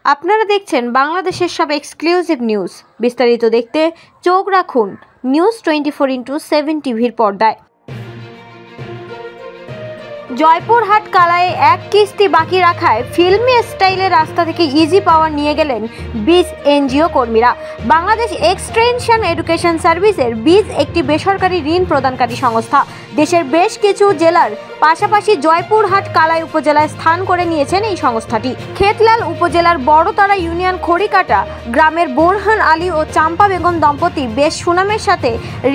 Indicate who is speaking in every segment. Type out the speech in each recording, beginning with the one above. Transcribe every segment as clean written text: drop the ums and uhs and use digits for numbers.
Speaker 1: আপনারা দেখছেন বাংলাদেশের সব এক্সক্লুসিভ নিউজ। বিস্তারিত দেখতে চোখ রাখুন নিউজ 24/7 টিভির পর্দায়। জয়পুরহাট কালায় এক কিস্তি বাকি রাখায় ফিল্মি স্টাইলে রাস্তা থেকে ইজি পাওয়ার নিয়ে গেলেন বীজ এনজিও কর্মীরা। বাংলাদেশ এক্সটেনশন এডুকেশন সার্ভিসের বীজ একটি বেসরকারি ঋণ প্রদানকারী সংস্থা। দেশের বেশ কিছু জেলার পাশাপাশি জয়পুরহাট কালাই উপজেলায় স্থান করে নিয়েছেন এই সংস্থাটি। খেতলাল উপজেলার বড়তারা ইউনিয়ন খড়িকাটা গ্রামের বোরহান আলী ও চাম্পা বেগম দম্পতি বেশ সুনামের সাথে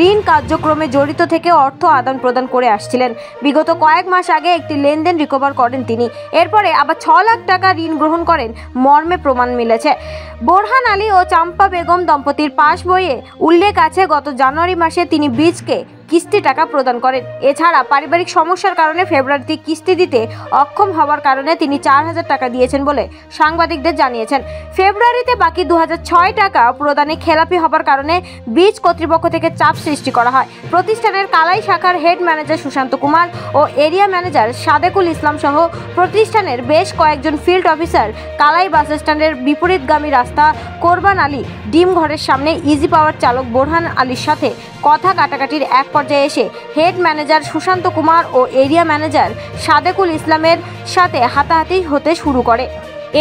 Speaker 1: ঋণ কার্যক্রমে জড়িত থেকে অর্থ আদান প্রদান করে আসছিলেন। বিগত কয়েক মাস আগে একটি লেনদেন রিকভার করেন তিনি। এরপরে আবার 6 লাখ টাকা ঋণ গ্রহণ করেন মর্মে প্রমাণ মিলেছে। বোরহান আলী ও চাম্পা বেগম দম্পতির পাস বইয়ে উল্লেখ আছে গত জানুয়ারি মাসে তিনি বীজকে কিস্তি টাকা প্রদান করেন। এছাড়া পারিবারিক সমস্যার কারণে ফেব্রুয়ারিতে কিস্তি দিতে অক্ষম হওয়ার কারণে তিনি 4000 টাকা দিয়েছেন বলে সাংবাদিকদের জানিয়েছেন। ফেব্রুয়ারিতে বাকি 2006 টাকা প্রদানে খেলাপি হবার কারণে বীজ কর্তৃপক্ষ থেকে চাপ সৃষ্টি করা হয়। প্রতিষ্ঠানের কালাই শাখার হেড ম্যানেজার সুশান্ত কুমার ও এরিয়া ম্যানেজার সাদেকুল ইসলাম সহ প্রতিষ্ঠানের বেশ কয়েকজন ফিল্ড অফিসার কালাই বাস স্ট্যান্ডের বিপরীতগামী রাস্তা কোরবান আলী ডিম ঘরের সামনে ইজি পাওয়ার চালক বোরহান আলীর সাথে কথা কাটাকাটির এক পর্যায়ে এসে হেড ম্যানেজার সুশান্ত কুমার ও এরিয়া ম্যানেজার সাদেকুল ইসলামের সাথে হাতাহাতি হতে শুরু করে।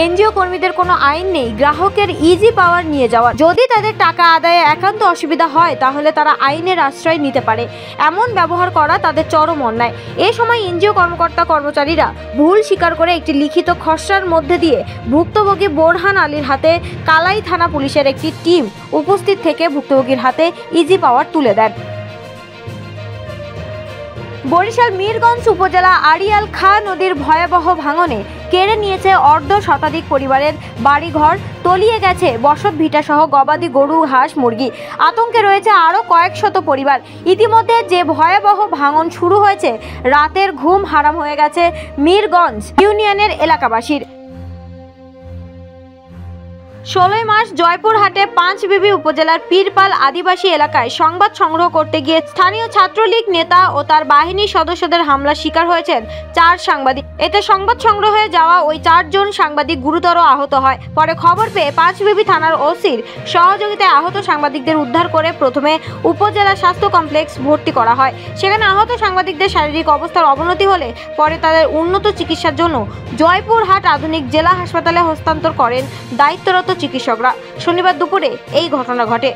Speaker 1: এনজিও কর্মীদের কোনো আইন নেই গ্রাহকের ইজি পাওয়ার নিয়ে যাওয়ার। যদি তাদের টাকা আদায়ে একান্ত অসুবিধা হয় তাহলে তারা আইনের আশ্রয় নিতে পারে। এমন ব্যবহার করা তাদের চরম অন্যায়। এ সময় এনজিও কর্মচারীরা ভুল স্বীকার করে একটি লিখিত খসড়ার মধ্যে দিয়ে ভুক্তভোগী বোরহান আলীর হাতে কালাই থানা পুলিশের একটি টিম উপস্থিত থেকে ভুক্তভোগীর হাতে ইজি পাওয়ার তুলে দেন। বরিশাল মিরগঞ্জ উপজেলা আড়িয়াল খাঁ নদীর ভয়াবহ ভাঙনে কেড়ে নিয়েছে অর্ধ শতাধিক পরিবারের বাড়িঘর, তলিয়ে গেছে বসত ভিটা সহ গবাদি গরু, হাঁস, মুরগি। আতঙ্কে রয়েছে আরও কয়েক শত পরিবার। ইতিমধ্যে যে ভয়াবহ ভাঙন শুরু হয়েছে, রাতের ঘুম হারাম হয়ে গেছে মিরগঞ্জ ইউনিয়নের এলাকাবাসীর। 16 মার্চ জয়পুরহাটে পাঁচবিবি উপজেলার পীরপাল আদিবাসী এলাকায় সংবাদ সংগ্রহ করতে গিয়ে স্থানীয় ছাত্রলীগ নেতা ও তার বাহিনীর সদস্যদের হামলার শিকার হয়েছেন 4 সাংবাদিক। এতে সংবাদ সংগ্রহে যাওয়া ওই 4 জন সাংবাদিক গুরুতর আহত হয়। পরে খবর পেয়ে পাঁচবিবি থানার ওসির সহযোগিতায় আহত সাংবাদিকদের উদ্ধার করে প্রথমে উপজেলা স্বাস্থ্য কমপ্লেক্স ভর্তি করা হয়। সেখানে আহত সাংবাদিকদের শারীরিক অবস্থার অবনতি হলে পরে তাদের উন্নত চিকিৎসার জন্য জয়পুরহাট আধুনিক জেলা হাসপাতালে হস্তান্তর করেন দায়িত্বরত চিকিৎসকরা। শনিবার দুপুরে এই ঘটনা ঘটে।